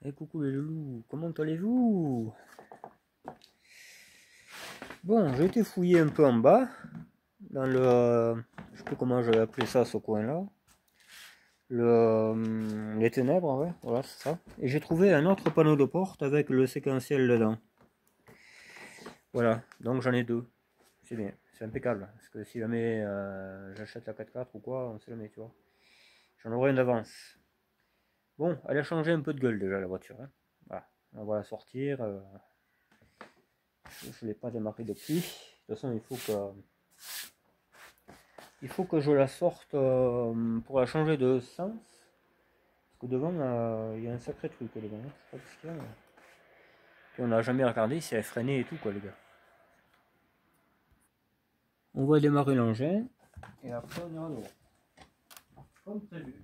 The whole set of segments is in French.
Et coucou les loulous, comment allez-vous? Bon, j'ai été fouiller un peu en bas, dans le... je sais plus comment je vais appeler ça, ce coin-là. Les ténèbres, ouais, voilà, c'est ça. Et j'ai trouvé un autre panneau de porte avec le séquentiel dedans. Voilà, donc j'en ai deux. C'est bien, c'est impeccable. Parce que si jamais j'achète la 4x4 ou quoi, on sait jamais, tu vois. J'en aurai un d'avance. Bon, elle a changé un peu de gueule déjà, la voiture, hein. Voilà, on va la sortir. Je ne l'ai pas démarré depuis. De toute façon, il faut que je la sorte pour la changer de sens. Parce que devant, il y a un sacré truc devant. Je sais pas ce qu'il y a. Et on n'a jamais regardé si elle freinait et tout, quoi, les gars. On va démarrer l'engin. Et après, on ira devant. Comme prévu.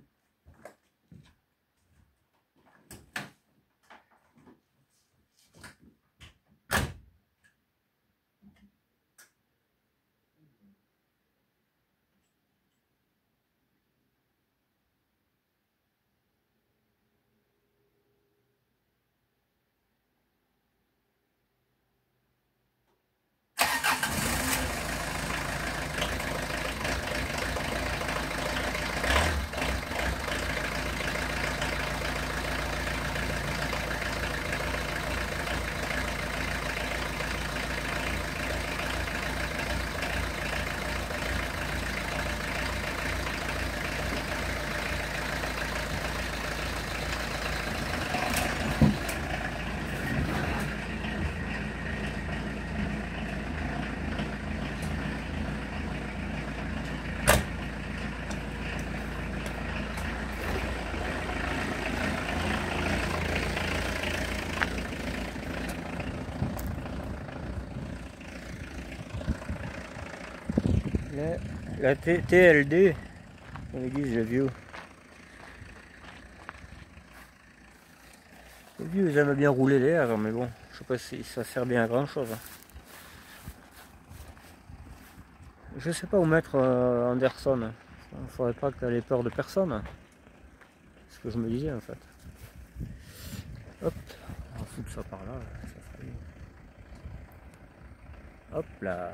La TLD, comme ils disent les vieux. Les vieux, ils aiment bien rouler l'air, mais bon, je sais pas si ça sert bien à grand chose. Je sais pas où mettre Anderson. Il faudrait pas qu'elle ait peur de personne. C'est ce que je me disais en fait. Hop, on va foutre ça par là. Ça serait... Hop là.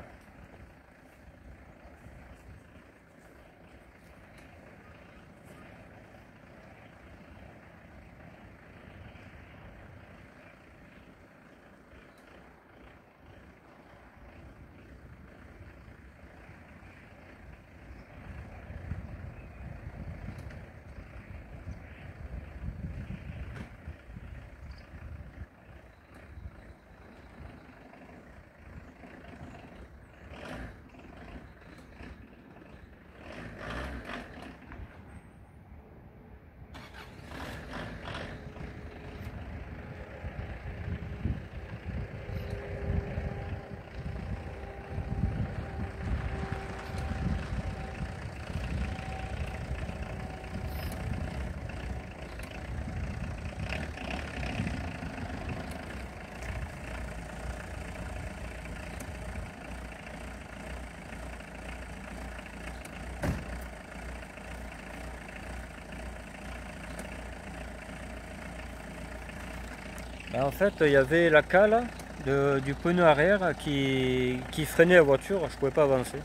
Et en fait, il y avait la cale du pneu arrière qui freinait la voiture. Je pouvais pas avancer.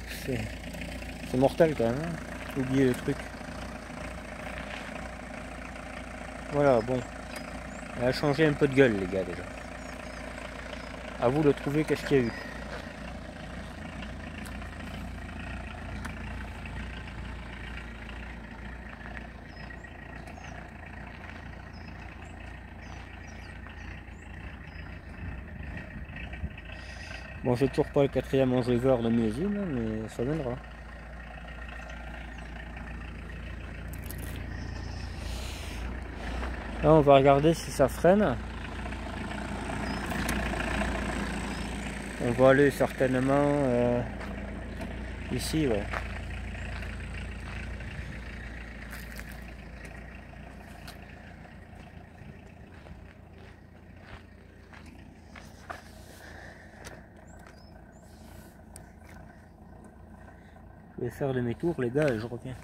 C'est c'est mortel quand même, hein. J'ai oublié le truc. Voilà, bon. Elle a changé un peu de gueule, les gars, déjà. À vous de trouver qu'est-ce qu'il y a eu. Bon, j'ai toujours pas le quatrième enjoliveur de millésime, mais ça viendra. Là, on va regarder si ça freine. On va aller certainement ici, ouais. Je vais faire demi-tour, les gars, et je reviens.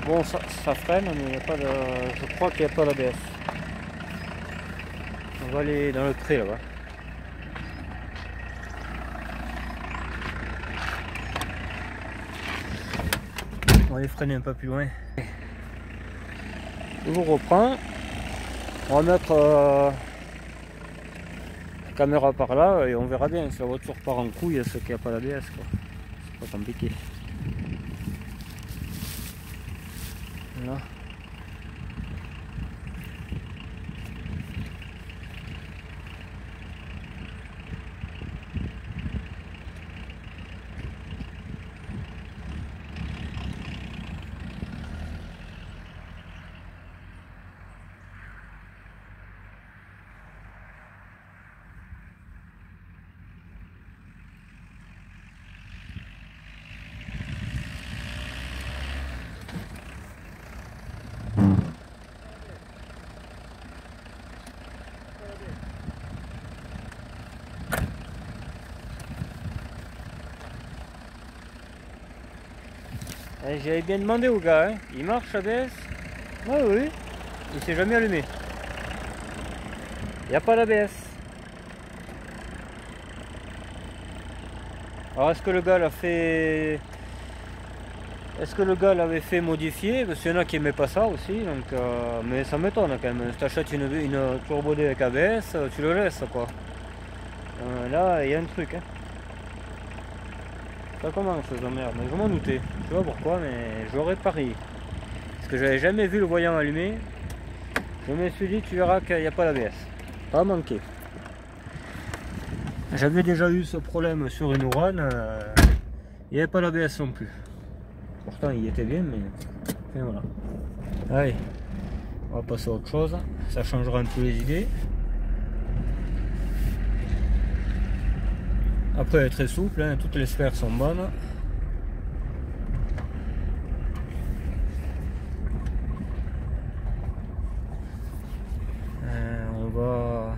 Bon, ça freine, mais il n'y a pas de... je crois qu'il n'y a pas d'ABS. On va aller dans le pré là-bas. On va aller freiner un peu plus loin. Je vous reprends. On va mettre la caméra par là et on verra bien si la voiture part en couille, ce qu'il n'y a pas d'ABS. C'est pas compliqué. Voilà. J'avais bien demandé au gars, hein. Il marche ABS? Ah oui, il s'est jamais allumé. Il n'y a pas d'ABS. Alors est-ce que le gars l'a fait... Est-ce que le gars l'avait fait modifier? Parce qu'il y en a qui n'aimaient pas ça aussi, donc, mais ça m'étonne quand même. Si tu achètes une Turbo D avec ABS, tu le laisses quoi. Là, il y a un truc. Hein. Ça commence ces emmerdes, mais je m'en doutais. Je sais pas pourquoi, mais j'aurais parié. Parce que j'avais jamais vu le voyant allumé. Je me suis dit, tu verras qu'il n'y a pas d'ABS. Pas manqué. J'avais déjà eu ce problème sur une Ouran. Il n'y avait pas d'ABS non plus. Pourtant, il était bien, mais... Et voilà. Allez, on va passer à autre chose. Ça changera un peu les idées. Après, elle est très souple, hein. Toutes les sphères sont bonnes. On va...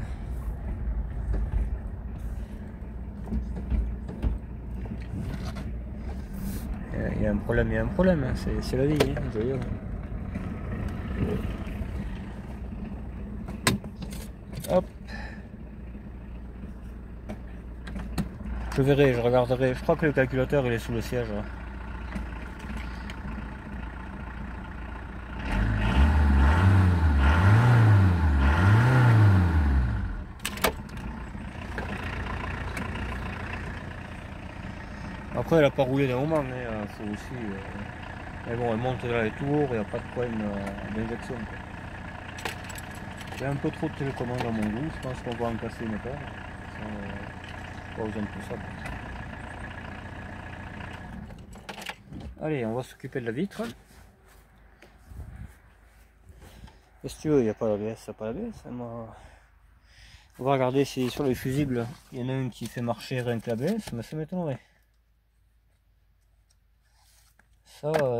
Il y a un problème, hein. C'est la vie, hein. Joyeux. Hop. Je verrai, je regarderai. Je crois que le calculateur il est sous le siège. Là. Après elle a pas roulé d'un moment, mais faut aussi. Mais bon, elle monte dans les tours, il n'y a pas de problème d'injection. Il y a un peu trop de télécommande dans mon goût, je pense qu'on va en casser une paire. Pas besoin de tout ça. Allez, on va s'occuper de la vitre. Qu'est-ce que tu veux, il n'y a pas d'ABS, il n'y a pas d'ABS. On va regarder si sur les fusibles, il y en a une qui fait marcher rien que l'ABS, mais ça m'étonnerait.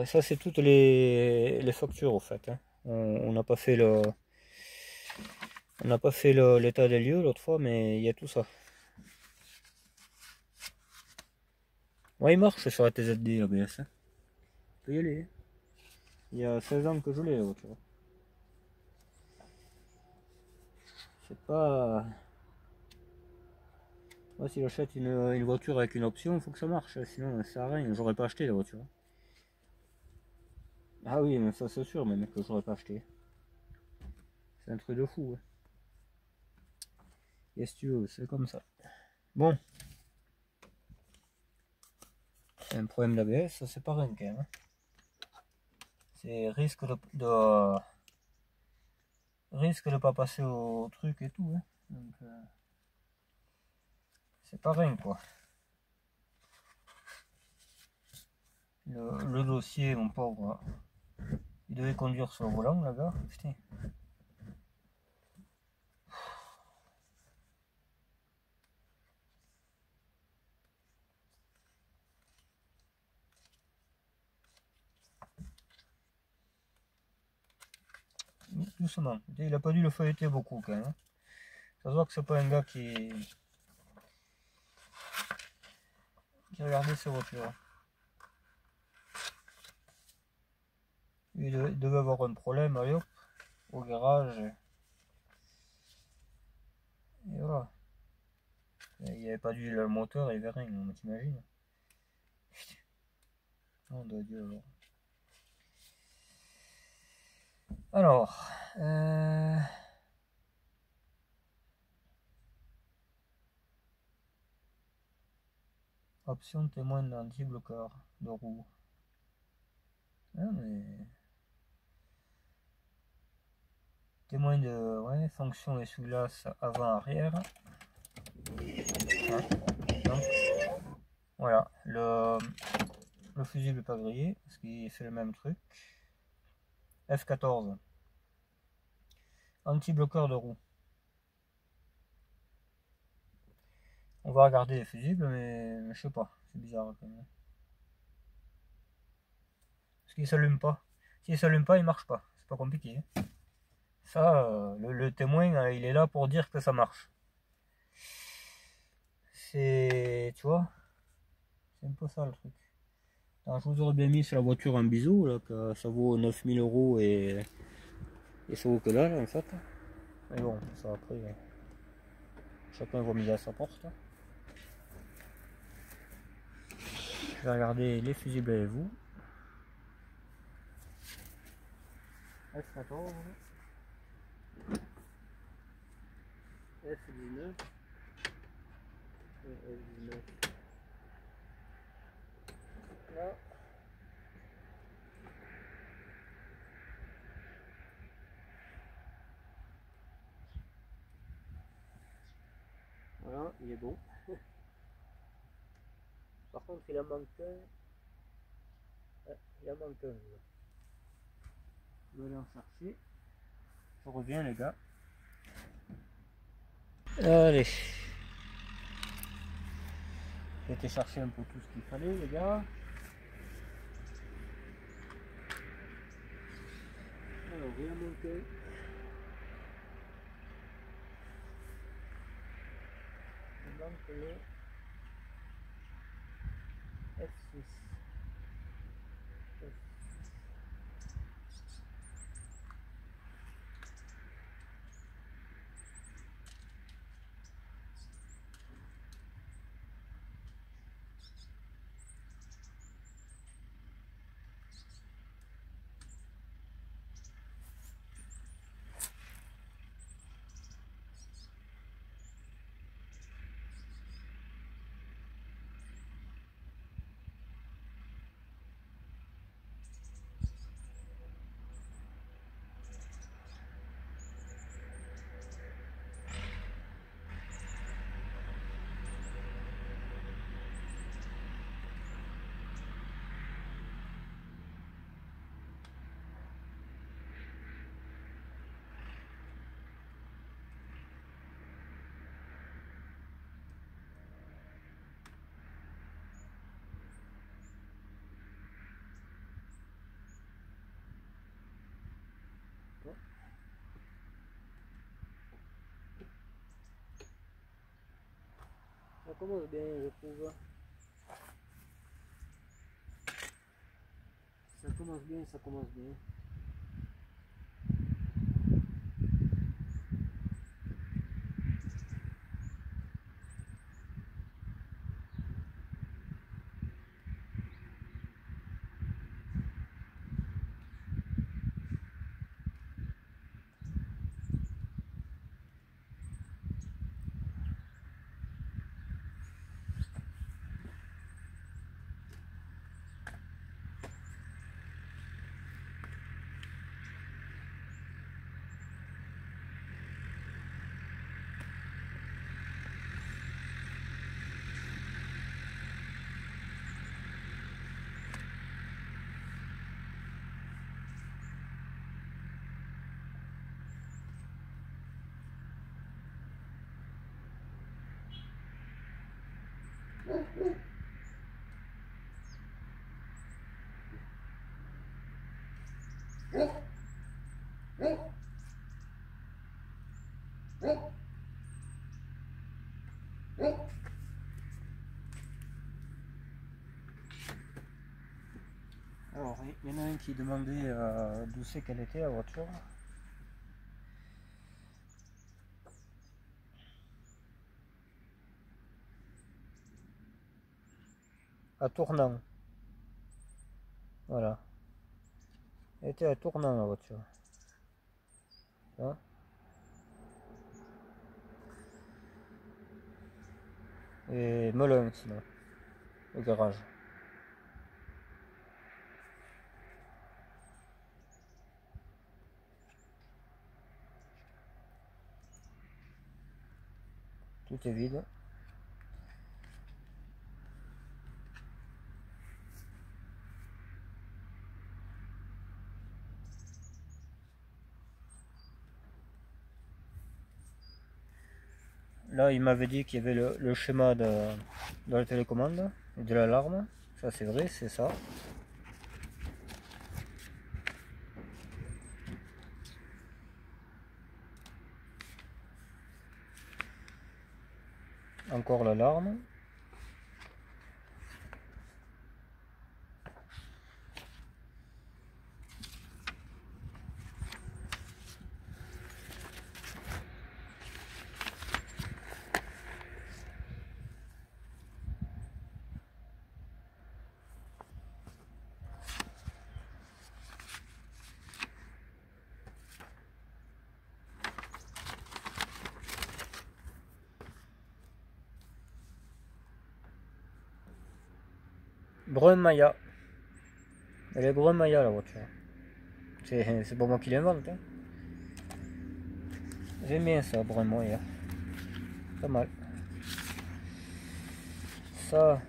Ça c'est toutes les factures au fait. Hein. On n'a pas fait le... On n'a pas fait l'état des lieux l'autre fois, mais il y a tout ça. Ouais, il marche sur la TZD ABS. Hein. Tu peux y aller. Il y a 16 ans que je l'ai la voiture. C'est pas... Moi, si j'achète une voiture avec une option, il faut que ça marche. Sinon, ça sert à rien. J'aurais pas acheté la voiture. Ah oui, mais ça c'est sûr, mais que j'aurais pas acheté. C'est un truc de fou. Hein. Et si tu veux, c'est comme ça. Bon. C'est un problème d'ABS, ça c'est pas rien quand même. C'est risque de pas passer au truc et tout. Hein. Donc, c'est pas rien quoi. Le dossier, mon pauvre, il devait conduire sur le volant là-bas. Putain. Doucement. Il a pas dû le feuilleter beaucoup quand même. Hein. Ça se voit que c'est pas un gars qui regardait ses voitures. Il devait avoir un problème, allez hop, au garage. Et voilà. Il n'y avait pas d'huile le moteur, il n'y avait rien, t'imagines. Oh de Dieu alors. Option témoin d'anti-bloqueur de roue. Ah, mais... Témoin de fonction essuie-glace avant-arrière. Ah, donc, voilà, le fusible n'est pas grillé parce qu'il fait le même truc. F14. Anti-bloqueur de roue. On va regarder les fusibles, mais je sais pas, c'est bizarre quand même. Parce qu'il s'allume pas. S'il s'allume pas, il marche pas. C'est pas compliqué. Hein. Ça, le témoin, il est là pour dire que ça marche. C'est, tu vois, c'est un peu ça le truc. Alors, je vous aurais bien mis sur la voiture un bisou, là, que ça vaut 9000 € et ça vaut que dalle en fait. Mais bon, ça après, chacun voit mis à sa porte. Je vais regarder les fusibles avec vous. F14, F19 et F19. Là. Voilà, il est bon. Par contre, il en manque un. Il en manque un. Je vais aller en chercher. Je reviens, les gars. Allez. J'ai été chercher un peu tout ce qu'il fallait, les gars. Alors, rien manqué. Il manque le F6. Ça commence bien, je trouve. Ça commence bien, ça commence bien. Alors, il y en a un qui demandait d'où c'est qu'elle était la voiture. À Tournant. Voilà. Elle était à Tournant la voiture. Hein? Et Melun sinon. Le garage. Tout est vide. Là, il m'avait dit qu'il y avait le schéma de la télécommande et de l'alarme. Ça, c'est vrai, c'est ça. Encore l'alarme. Brun Maya. Elle est brun Maya la voiture. C'est pas moi qui l'invente. Hein. J'aime bien ça, brun Maya. Pas mal. Ça,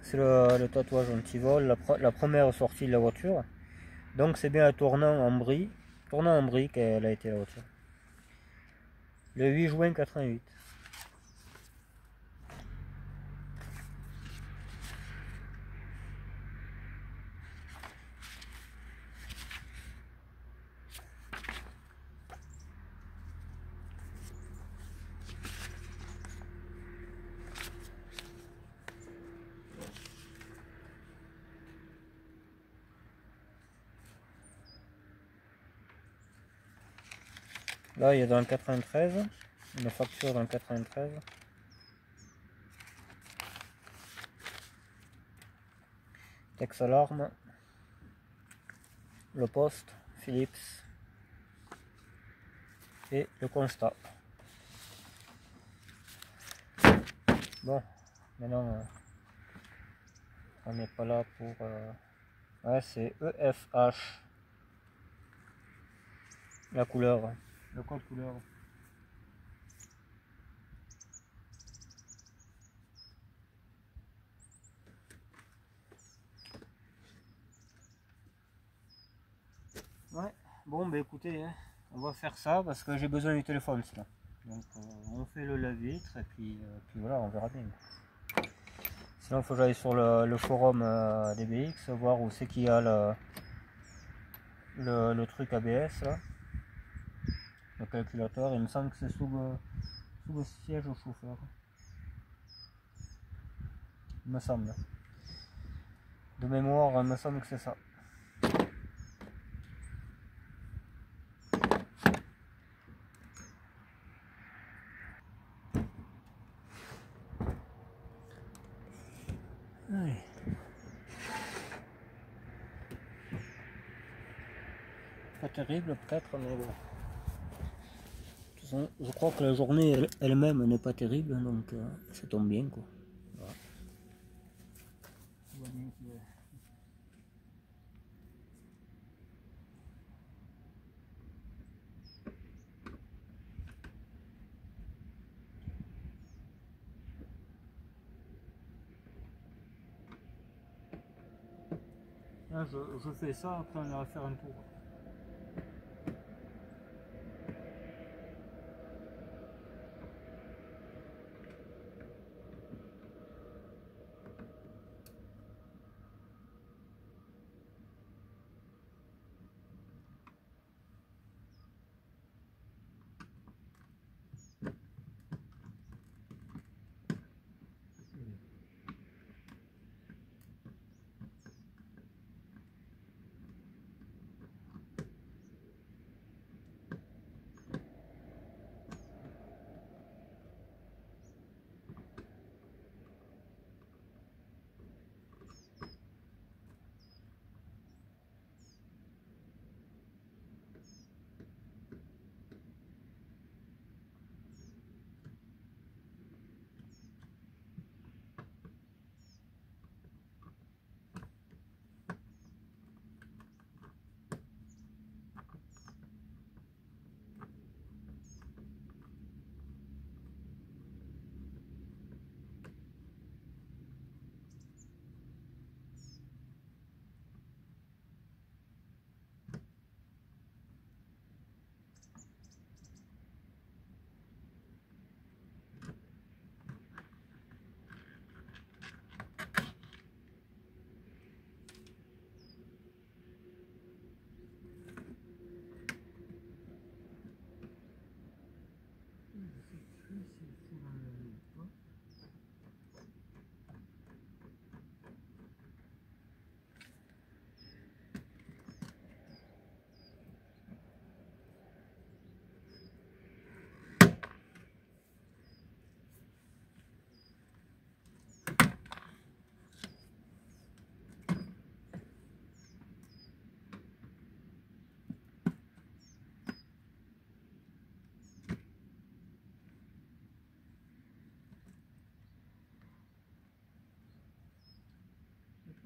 c'est le tatouage anti-vol, la première sortie de la voiture. Donc c'est bien à tournant en brie qu'elle a été la voiture. Le 8 juin 88. Là, il y a dans le 93, une facture dans le 93. Tex Alarme, le poste, Philips et le constat. Bon, maintenant, on n'est pas là pour... Ouais, c'est EFH, la couleur, le code couleur. Ouais, bon, bah écoutez, hein, on va faire ça parce que j'ai besoin du téléphone sinon. Donc on fait le lave-vitre et puis voilà, on verra bien. Sinon il faut que j'aille sur le forum DBX, voir où c'est qu'il y a le truc ABS là, le calculateur. Il me semble que c'est sous le siège au chauffeur. Il me semble. De mémoire, il me semble que c'est ça. Ouais. Pas terrible peut-être, mais bon. De toute façon, je crois que la journée elle-même n'est pas terrible, donc ça tombe bien quoi. Voilà. Là, je fais ça, après on ira faire un tour.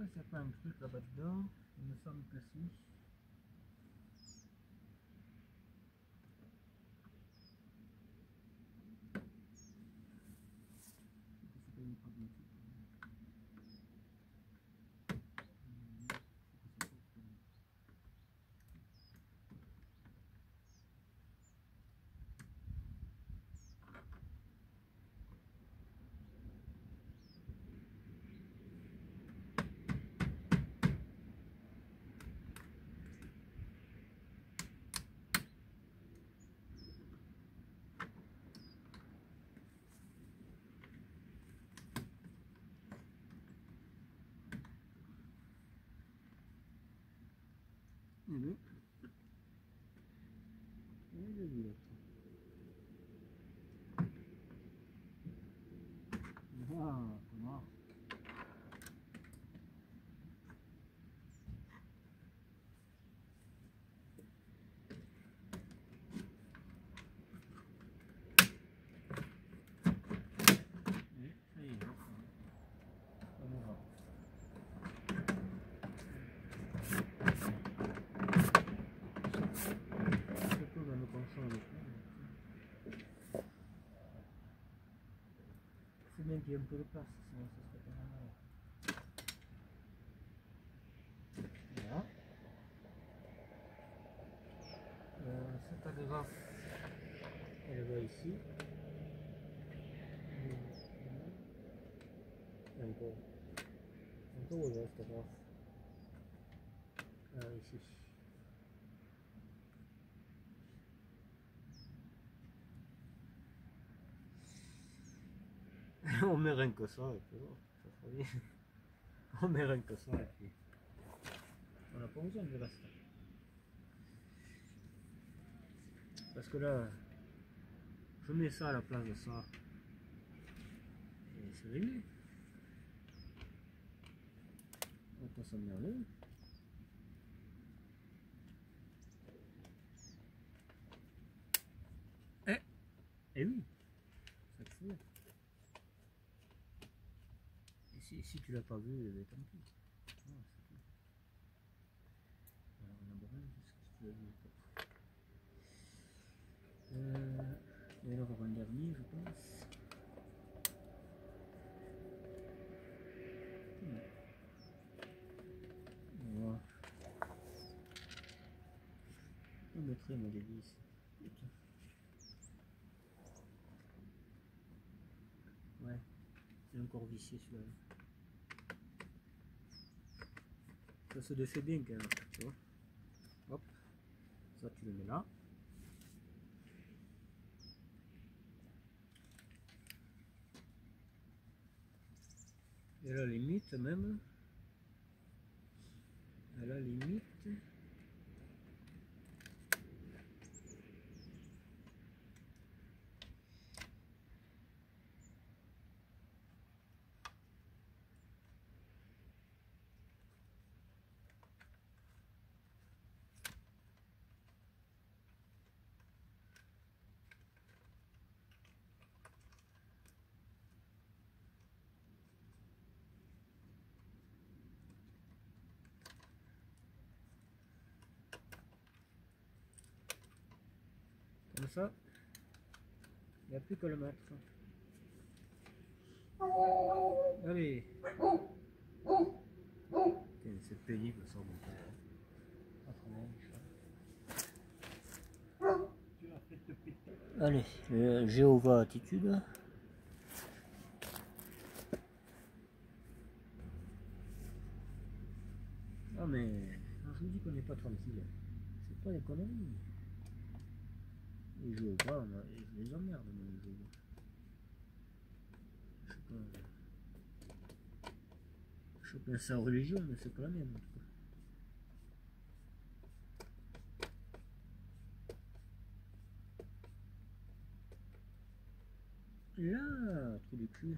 pas s'il n'y a pas un truc là-bas dedans. Il me semble que si. C'est pas une pragmatique. Oui. Ah, comment? Oui, ça y est, on y va. Surtout dans le console. C'est bien qu'il y ait un peu de place, sinon ça serait pas mal. Voilà. Cette agrafe, elle va ici. Encore. Encore où va cette agrafe? Ici. On met rien que ça, et puis bon, ça sera bien. On met rien que ça, et puis on n'a pas besoin de reste. Parce que là, je mets ça à la place de ça, et c'est réglé. On peut s'en mettre là. Eh oui, ça te fout. Et si tu l'as pas vu, eh bien, tant pis. Ah, c'est tout. Alors, on a besoin jusqu'à ce que tu l'as vu. Et alors, un dernier, je pense. Voilà. On mettrait mon délice. Ouais, c'est encore vicié celui-là. Ça se défait bien quand même, tu vois. Hop, ça tu le mets là. Et à la limite même, à la limite, comme ça, il n'y a plus qu'à le mettre. Allez. C'est pénible ça, mon père. Allez, le Jéhovah attitude. Ah mais, je vous dis qu'on n'est pas tranquille. C'est pas des conneries. Les Jéhovah, je les emmerde, moi, les Jéhovah. Je sais pas sa religion, mais c'est pas la mienne en tout cas. Là, trou du cul.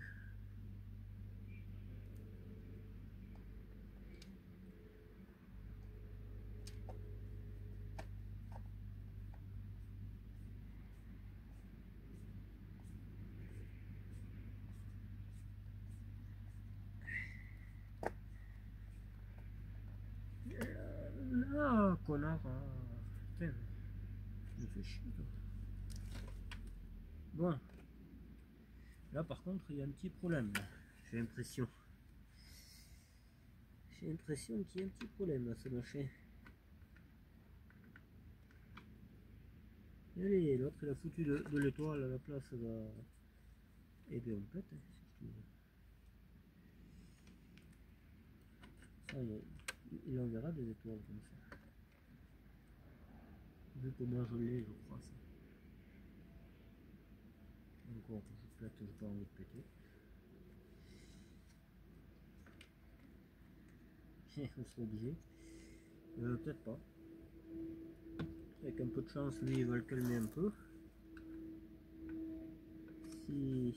connard. Hein. Putain, il me fait chier toi. Bon, là par contre il y a un petit problème, j'ai l'impression. J'ai l'impression qu'il y a un petit problème à ce machin. Allez, l'autre il a foutu de l'étoile à la place de... Et bien on pète, hein, ça, il enverra des étoiles comme ça. Vu comment je l'ai, je crois ça. Encore, je pète, j'ai pas envie de péter. On serait obligé. Peut-être pas. Avec un peu de chance, lui il va le calmer un peu. Si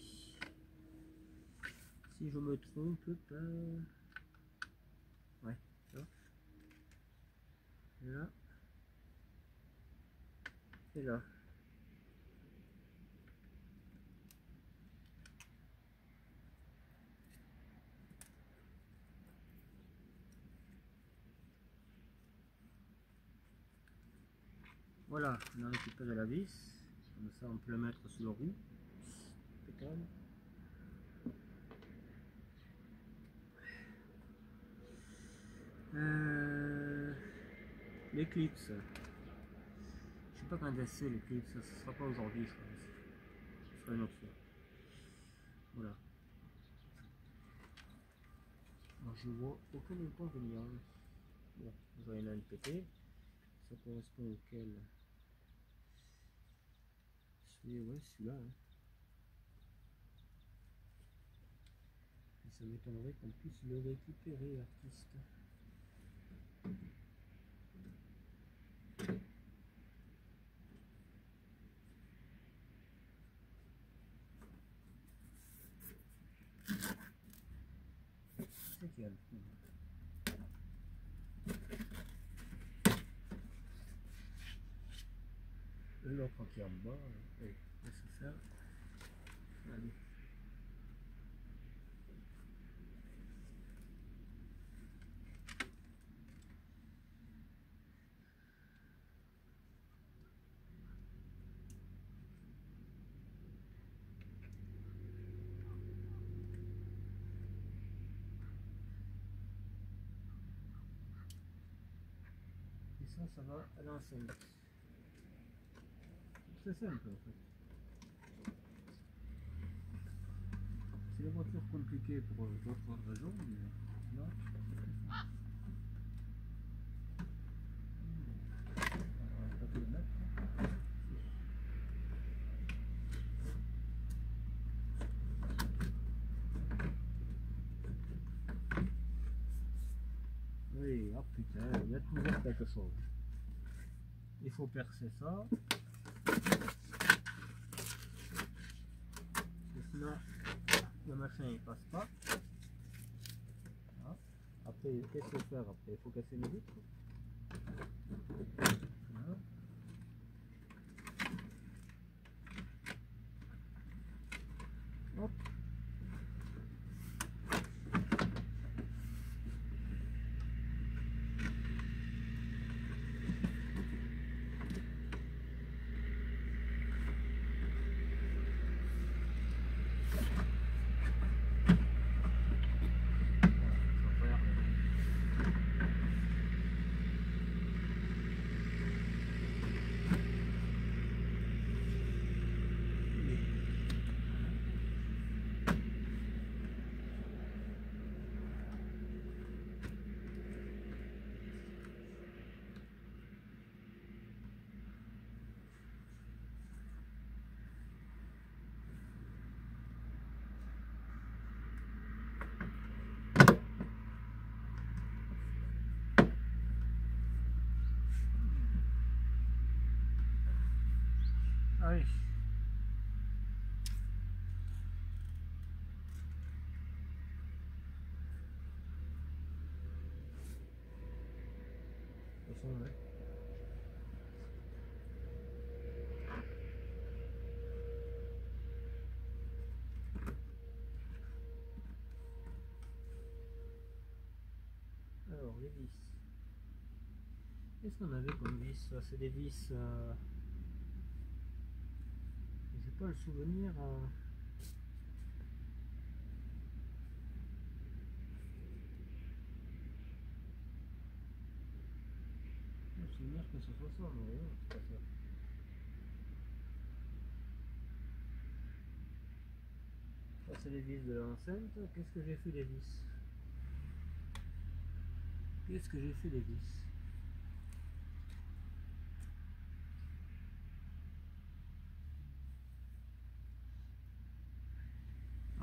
je me trompe pas... Ouais, ça. Là. Et là. Voilà, on a récupéré la vis. Comme ça on peut la mettre sur le roue. Impeccable. L'éclipse. Je sais pas quand c'est l'éclipse, ce sera pas aujourd'hui je pense. Ce sera une autre fois. Voilà. Alors, je vois aucun inconvénient. Bon, vous avez là une pété. Ça correspond auquel? Ouais, celui-là. Hein. Et ça m'étonnerait qu'on puisse le récupérer, l'artiste. C'est qu'il y a le coup. L'autre qui est en bas, oui, laisse faire. Allez. Et ça va à l'enceinte. C'est simple en fait. C'est la voiture compliquée pour d'autres raisons, mais là, on va pas le mettre. Oui, ah putain, il y a toujours quelque chose. Il faut percer ça. Sinon, le machin il passe pas. Voilà. Après, qu'est-ce qu'il faut faire après? Il faut casser les vitres. Voilà. Hop. Allez. De toute façon, ouais. Alors, les vis. Qu'est-ce qu'on avait comme vis? Ça, c'est des vis. J'ai pas le souvenir. Le souvenir que ce soit ça, mais non, c'est pas ça. Ça, c'est les vis de l'enceinte. Qu'est-ce que j'ai fait des vis? Qu'est-ce que j'ai fait des vis?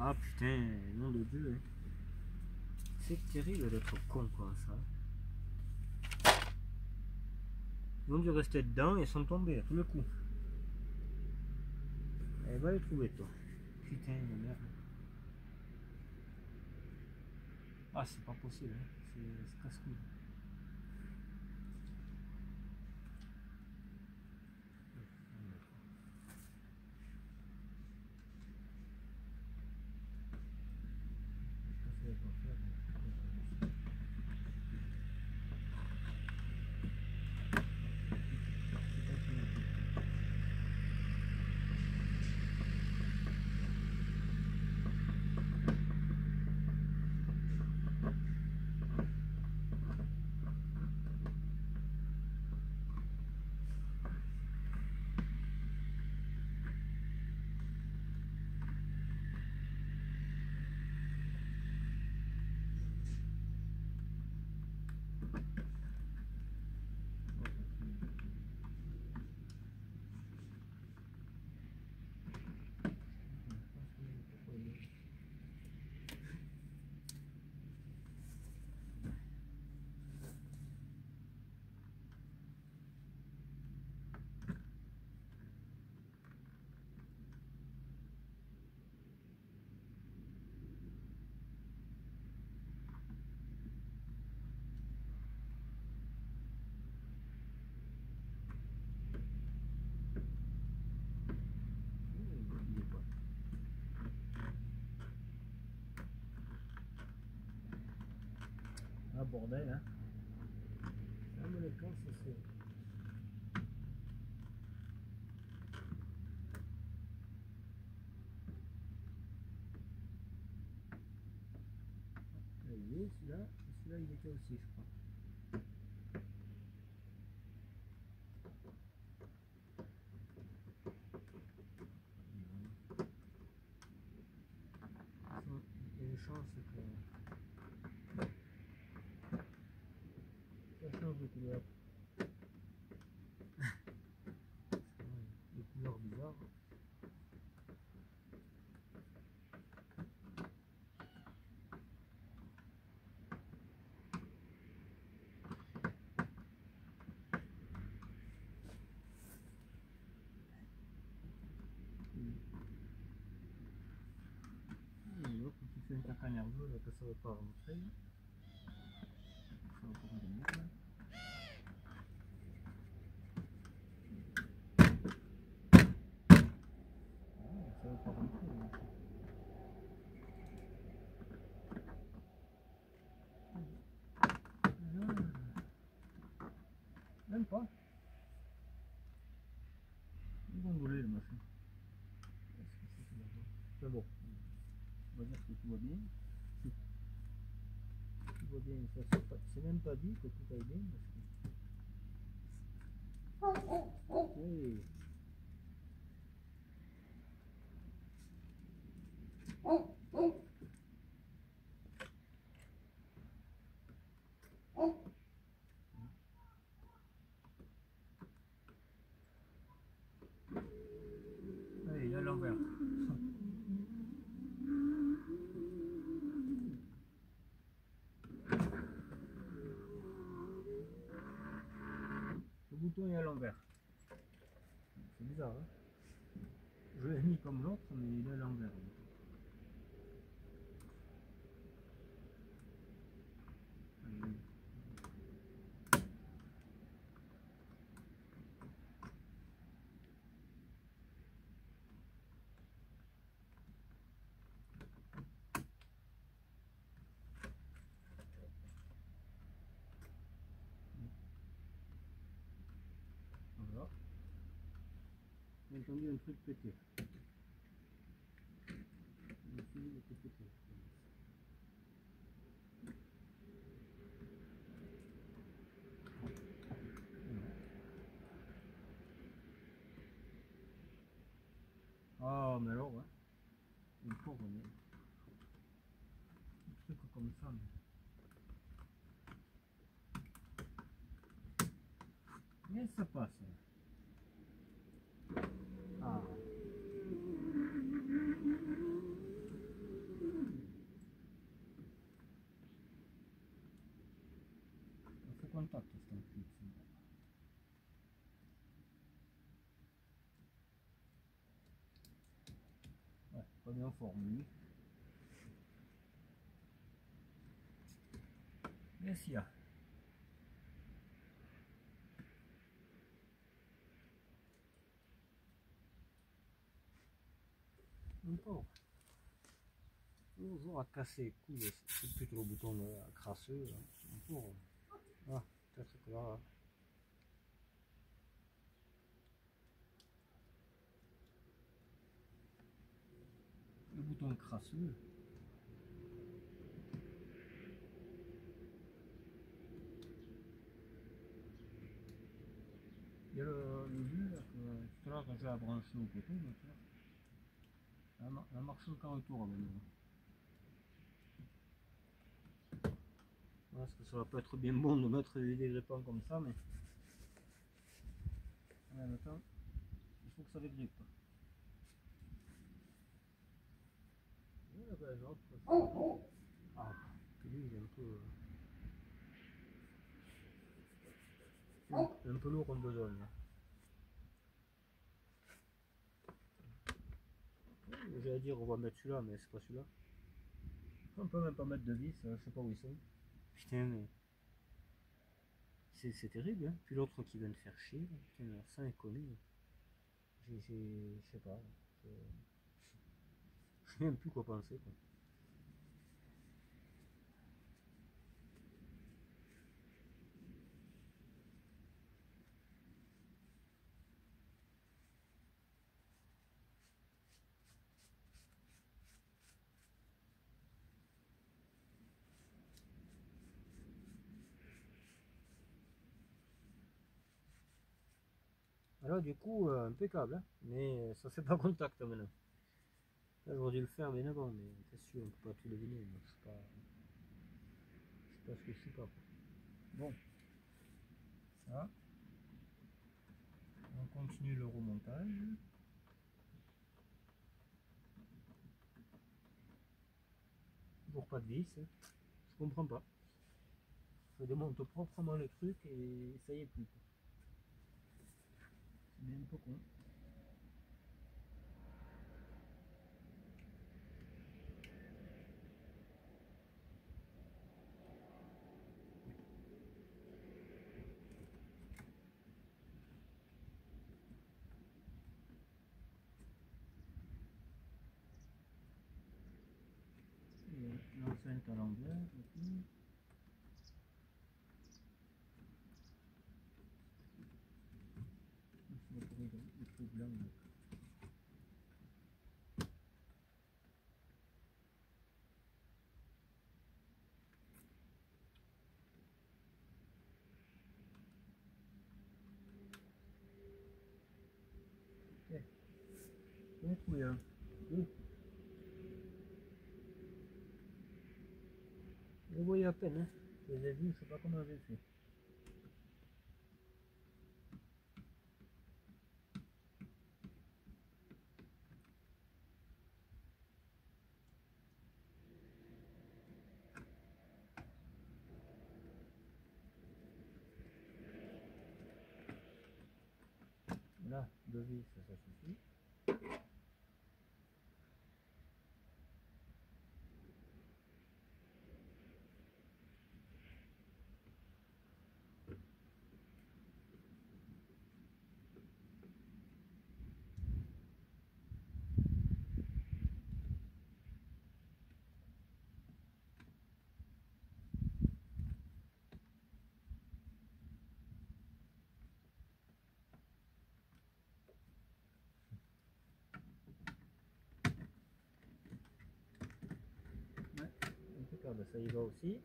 Ah putain, nom de Dieu. Hein. C'est terrible d'être con comme ça. Ils ont dû rester dedans et sont tombés à tout le coup. Elle va les trouver, toi. Putain de merde. Ah, c'est pas possible. Hein. C'est casse-couille. Ah bordel hein. Ah mais les camps ça c'est... Il est celui-là, celui-là il était aussi je crois. Il y a une chance que... Ça change de couleur. Des couleurs bizarres. L'autre qui fait un caca nerveux là, que ça va pas rentrer. Ça va pas revenir là. Ça va pas rentrer là. Même pas. Ils vont voler le machin. C'est bon. On va dire que tout va bien. Tout va bien. C'est même pas dit que tout aille bien. Parce que... Hey. Allez, il est à l'envers. Le bouton est à l'envers. C'est bizarre, hein? Je l'ai mis comme l'autre, mais il est à l'envers. J'ai entendu un truc péter. Le fil était pété. Ah, mais alors, ouais. Il faut revenir. Un truc comme ça. Mais ça passe. Ah. Il faut contact, c'est un truc. Ouais, pas bien formé. Mais s'il y a. Encore. Toujours à casser les couilles, c'est plutôt le bouton crasseux. Encore. Ah, peut-être que là. Le bouton crasseux. Il y a le jus là, tout à l'heure quand j'ai la branché au côté, elle marche au carré tour maintenant. Parce que ça va pas être bien bon de mettre des grippins comme ça, mais en même temps, il faut que ça les grippe. Il y en a un autre. Ah, lui il est un peu lourd en besogne. J'allais dire on va mettre celui-là, mais c'est pas celui-là. On peut même pas mettre de vis, je sais pas où ils sont. Putain, mais c'est terrible, hein. Puis l'autre qui vient de faire chier, putain, ça est connu. Je sais pas, je sais même plus quoi penser, quoi. Alors du coup, impeccable, hein, mais ça fait pas contact maintenant. Là j'aurais dû le faire bien avant, mais t'es sûr, on peut pas tout deviner, moi, je sais pas ce que je suis pas. Bon, ça, on continue le remontage. Toujours pas de vis, hein. Je comprends pas. Je démonte proprement le truc et ça y est plus. C'est bien un peu con. L'enceinte à l'envers, le truc blanc. Ok, j'en ai trouvé un. Deux. Je les voyais à peine, hein. Je les ai vus, je sais pas comment j'ai fait. Là, deux vis, ça suffit. ben, ça y va aussi.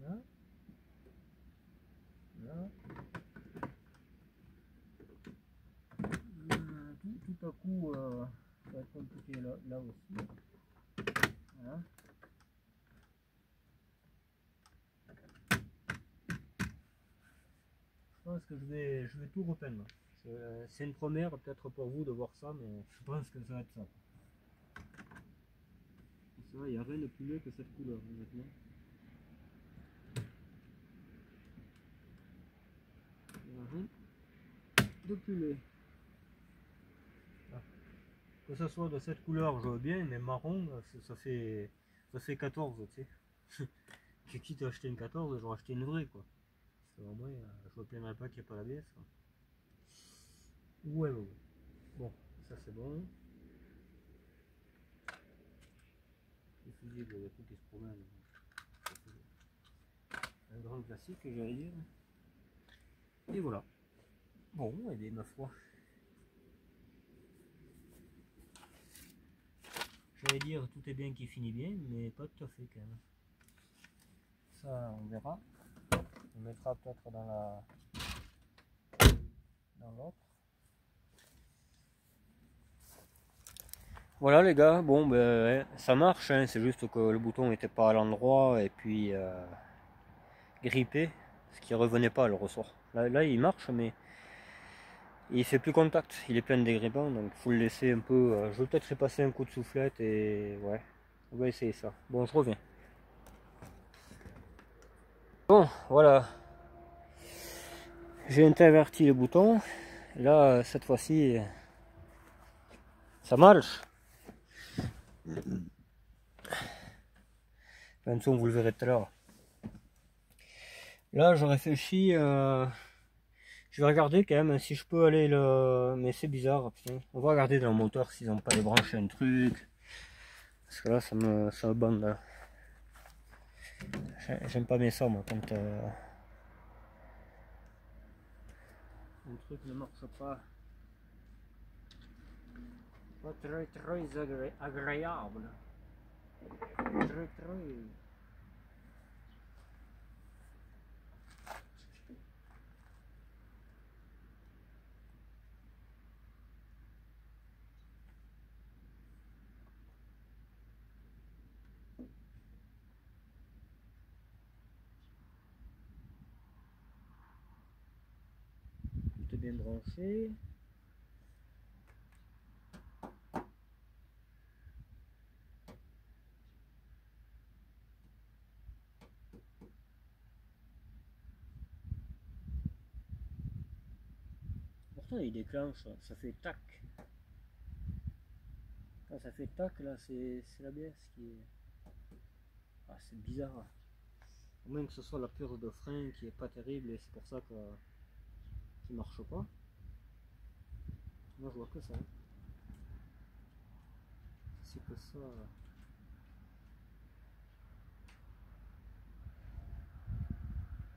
Là. Là. Tout à coup, ça va être compliqué là aussi. Voilà. Je pense que je vais tout repeindre. C'est une première peut-être pour vous de voir ça, mais je pense que ça va être ça. Il n'y a rien de plus laid que cette couleur, honnêtement. Il n'y a rien de plus laid. Ah. Que ce soit de cette couleur, je veux bien, mais marron, ça fait 14, tu sais. J'ai quitte à acheter une 14, j'aurais acheté une vraie, quoi. Au moins, je me plaindrai pas qu'il n'y ait pas la l'ABS. Ouais. Bon, ça c'est bon. Les fusibles, il y a tout qui se promène. Un grand classique, j'allais dire. Et voilà. Bon, et bien, ma foi. J'allais dire tout est bien qui finit bien, mais pas tout à fait quand même. Ça, on verra. On mettra peut-être dans l'autre. Voilà les gars, bon ben ça marche, hein, c'est juste que le bouton n'était pas à l'endroit et puis grippé, ce qui revenait pas le ressort. Là il marche, mais il fait plus contact, il est plein de dégrippants, donc il faut le laisser un peu. Je vais peut-être repasser un coup de soufflette et ouais, on va essayer ça. Bon, je reviens. Bon, voilà, j'ai interverti le bouton. Là, cette fois-ci, ça marche. De toute façon, vous le verrez tout à l'heure. Là, je réfléchis. Je vais regarder quand même si je peux aller le. Mais c'est bizarre, putain. On va regarder dans le moteur s'ils n'ont pas débranché un truc. Parce que là, ça me bande là. J'aime pas bien ça, moi, quand un truc ne marche pas. Pas très agréable. Très. Tout est bien branché. Pourtant il déclenche, ça fait tac. Quand ça fait tac là, c'est l'ABS qui est. Ah, c'est bizarre. Au moins que ce soit la pure de frein qui est pas terrible et c'est pour ça que qui marche pas. Moi je vois que ça. C'est que ça.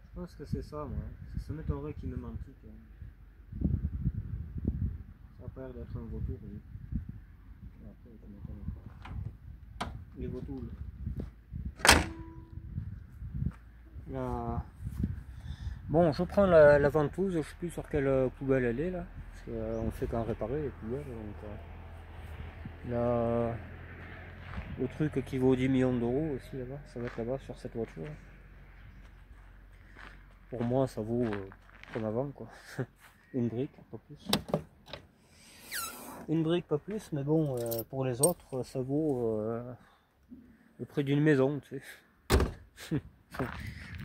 Je pense que c'est ça, moi. Ça m'étonnerait qu'il me mentit. Ça a pas l'air d'être un vautour, oui. Après, tu m'étonnes pas. Les vautours. Là. Bon, je prends la ventouse, je sais plus sur quelle poubelle elle est là. Parce qu'on fait qu'en réparer les poubelles. Donc, là, le truc qui vaut 10 millions d'euros aussi là-bas, ça va être là-bas sur cette voiture. Pour moi, ça vaut comme avant quoi. Une brique, pas plus. Une brique, pas plus, mais bon, pour les autres, ça vaut le prix d'une maison, tu sais. Ils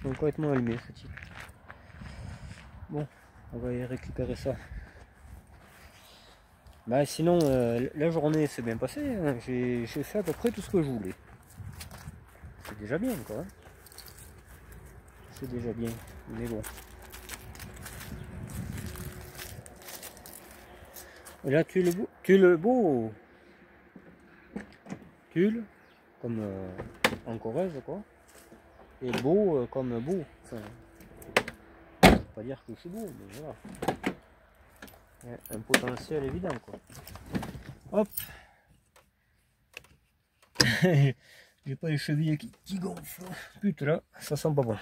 sont complètement allumés ce type. Bon, on va y récupérer ça. Bah sinon, la journée s'est bien passée, hein. J'ai fait à peu près tout ce que je voulais. déjà bien quoi. Hein. C'est déjà bien, mais bon. Et là tulle beau. Tulle, comme en Corrèze quoi. Et beau comme beau. Enfin, je ne veux pas dire que je suis beau, mais voilà. Un potentiel évident quoi. Hop. J'ai pas les chevilles qui gonflent. Putain là, ça sent pas bon.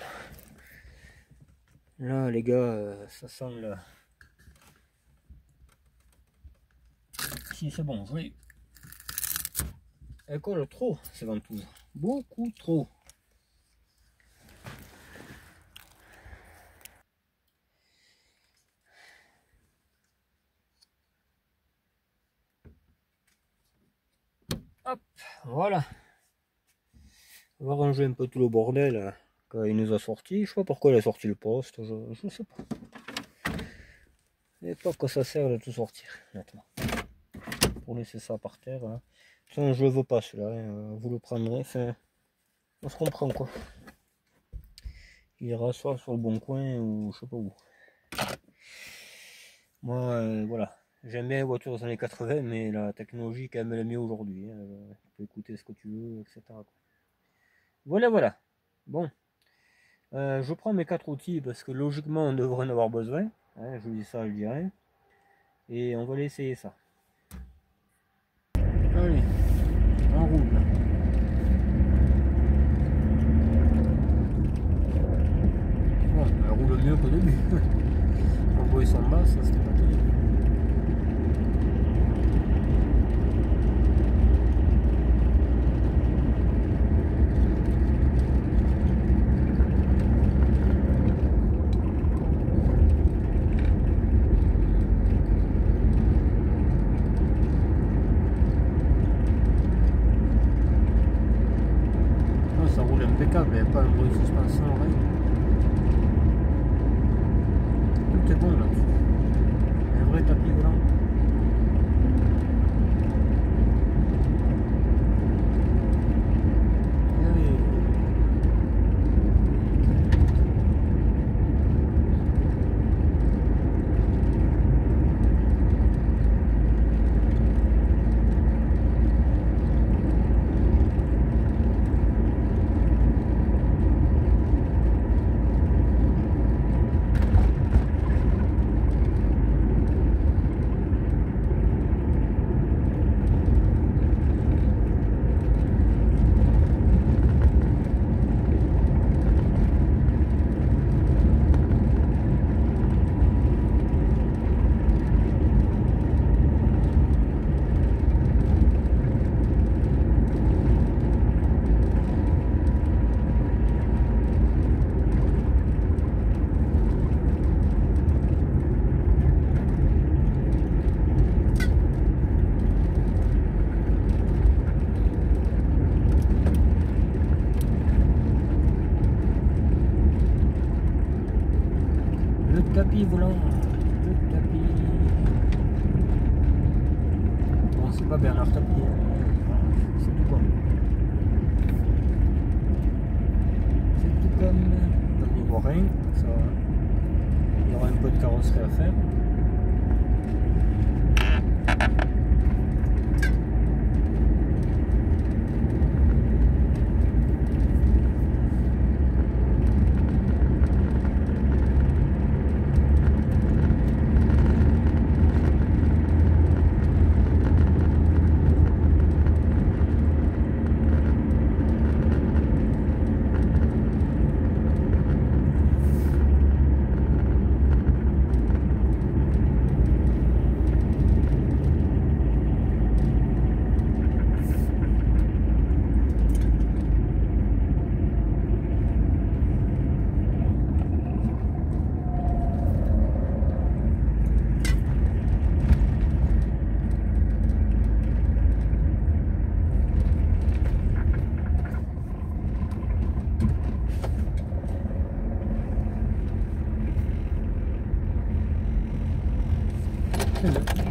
Là les gars, ça sent là. Si c'est bon, oui. Elle colle trop ces ventouses. Beaucoup trop. Hop, voilà. On va ranger un peu tout le bordel quand il nous a sorti. Je sais pas pourquoi il a sorti le poste, je sais pas. Et pas que ça sert de tout sortir, honnêtement. Pour laisser ça par terre. Hein. De toute façon, je le veux pas celui-là, hein. Vous le prendrez, enfin, on se comprend quoi. Il ira soit sur le bon coin ou je sais pas où. Moi, voilà. J'aime bien les voitures des années 80, mais la technologie quand même est mieux aujourd'hui. Hein. Tu peux écouter ce que tu veux, etc. Voilà, voilà. Bon. Je prends mes 4 outils parce que logiquement on devrait en avoir besoin. Hein, je vous dis ça, je dirais. Et on va aller essayer ça. Allez, on roule. Bon, elle roule mieux qu'au début. On voit son bas, ça c'était pas terrible. Impeccable, il n'y a pas un bruit de suspension, rien. Tout est bon là-dessus. Un vrai tapis volant. Tapis volant, le tapis. Bon, c'est pas Bernard Tapie, c'est tout comme. C'est tout comme. Donc il n'y voit rien, ça, il y aura un peu de carrosserie à faire.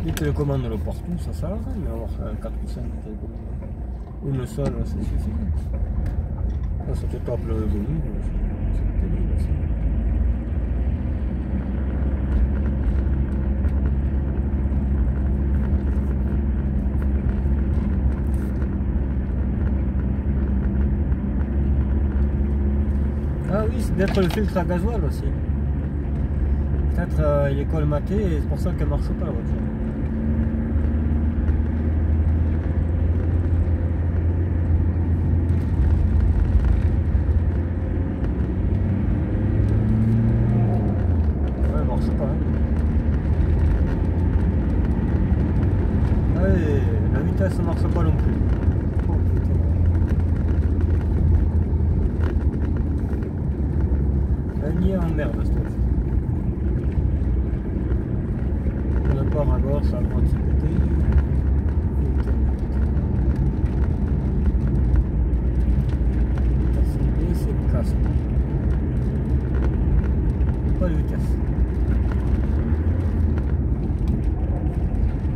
Les télécommandes le partout, ça sert à rien, mais avoir 4 ou 5 télécommandes. Une seule, ça suffit. Ça te tape le genou, c'est pénible ça. Ah oui, c'est peut-être le filtre à gasoil aussi. Peut-être il est colmaté et c'est pour ça qu'elle marche pas la voiture. Ouais, elle marche pas. Hein. Ah et la vitesse ne marche pas non plus. Oh putain. Elle y est en merde cette voiture. On part à gauche, à droite c'est pété. Et c'est casse. Pas de vitesse.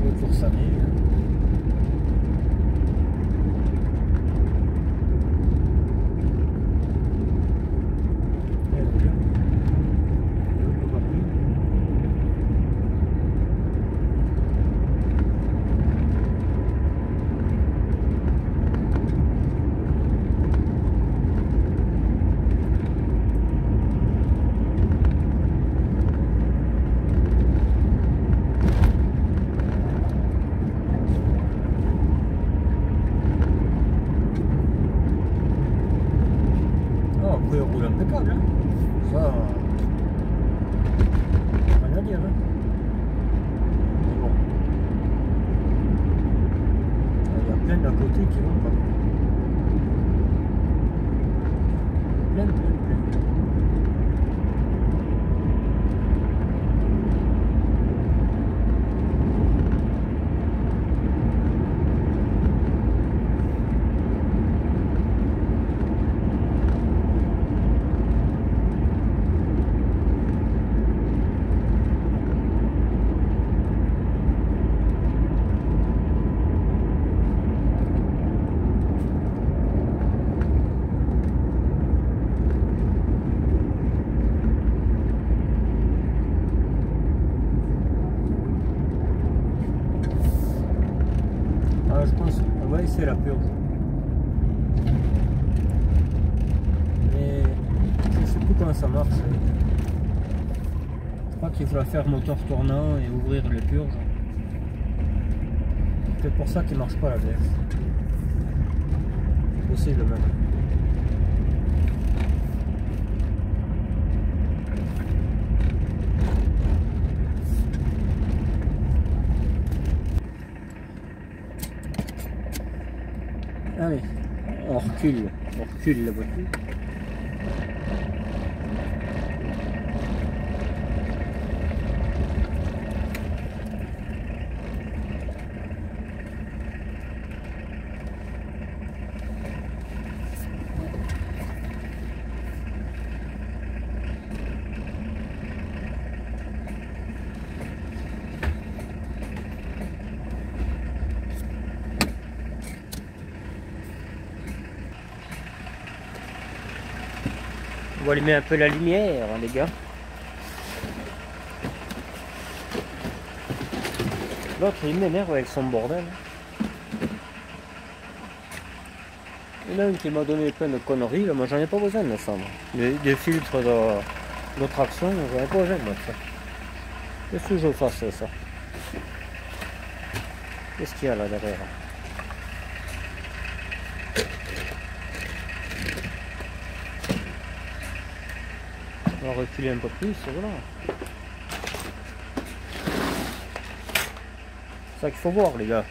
Retour salé. Il roule impeccable, hein. Ça, rien à dire, hein. Mais bon, il y a plein d'à côté qui vont pas. Plein. Je pense qu'on va essayer la purge. Mais je ne sais plus comment ça marche. Je crois qu'il faut la faire moteur tournant et ouvrir les purges. C'est peut-être pour ça qu'il ne marche pas la VF. C'est possible même. Allez, on recule la voiture. On va allumer un peu la lumière, hein, les gars. L'autre, il m'énerve avec son bordel. Il y en a un qui m'a donné plein de conneries, là. Moi j'en ai pas besoin de ça. Des filtres de traction, j'en ai pas besoin de ça. Qu'est-ce que je fasse ça? Qu'est-ce qu'il y a là derrière? On va reculer un peu plus, voilà. C'est ça qu'il faut voir, les gars.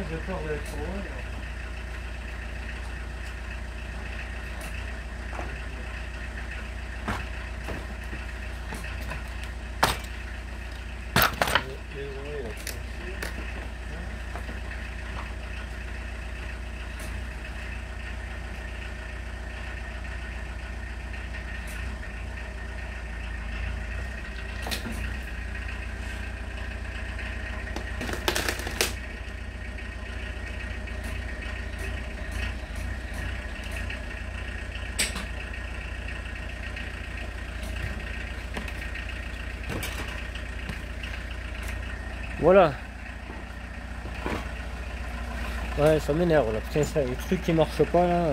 J'ai peur d'être trop loin. Voilà. Ouais, ça m'énerve là. Putain, ça, les trucs qui marchent pas là.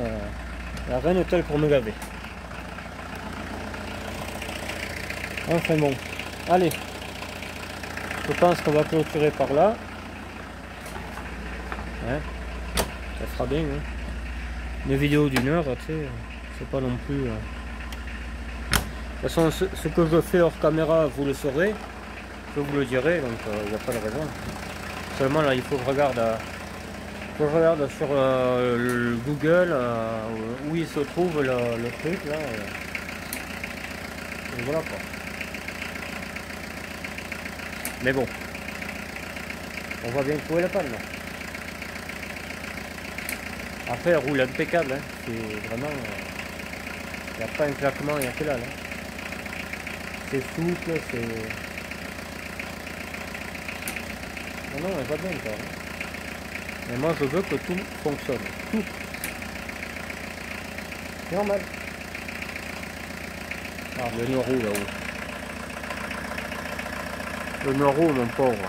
Y a rien de tel pour me gaver. Enfin bon. Allez. Je pense qu'on va clôturer par là. Hein, ça sera bien. Hein. Une vidéo d'1 heure, tu sais, c'est pas non plus. De toute façon, ce que je fais hors caméra, vous le saurez. Je vous le dirai, donc il n'y a pas de raison. Seulement là, il faut que je regarde, sur le Google où il se trouve le truc là. Et voilà quoi. Mais bon, on va bien trouver la panne là. Après, elle roule impeccable, hein. C'est vraiment. Il n'y a pas un claquement, il n'y a que là. C'est souple, c'est. Non, elle va bien encore. Hein. Mais moi, je veux que tout fonctionne. Tout. C'est normal. Ah, le Noro là-haut. Le Noro, mon pauvre.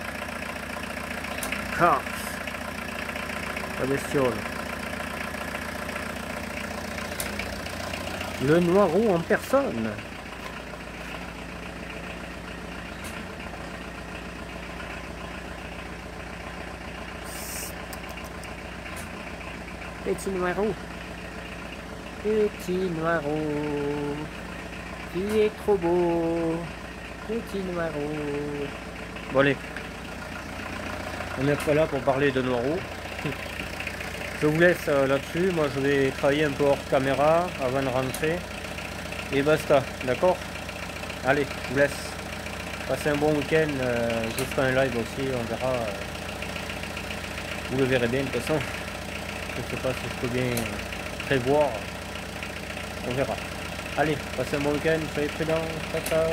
Cars. La bestiole. Le Noiro en personne. Petit Noiro. Petit Noiro. Qui est trop beau. Petit Noiro. Bon allez. On n'est pas là pour parler de Noiro. Je vous laisse là-dessus. Moi je vais travailler un peu hors caméra avant de rentrer. Et basta, d'accord? Allez, je vous laisse. Passez un bon week-end. Je ferai un live aussi, on verra. Vous le verrez bien de toute façon. Je ne sais pas si je peux bien prévoir. On verra. Allez, passez un bon week-end, soyez prudents. Ciao, ciao.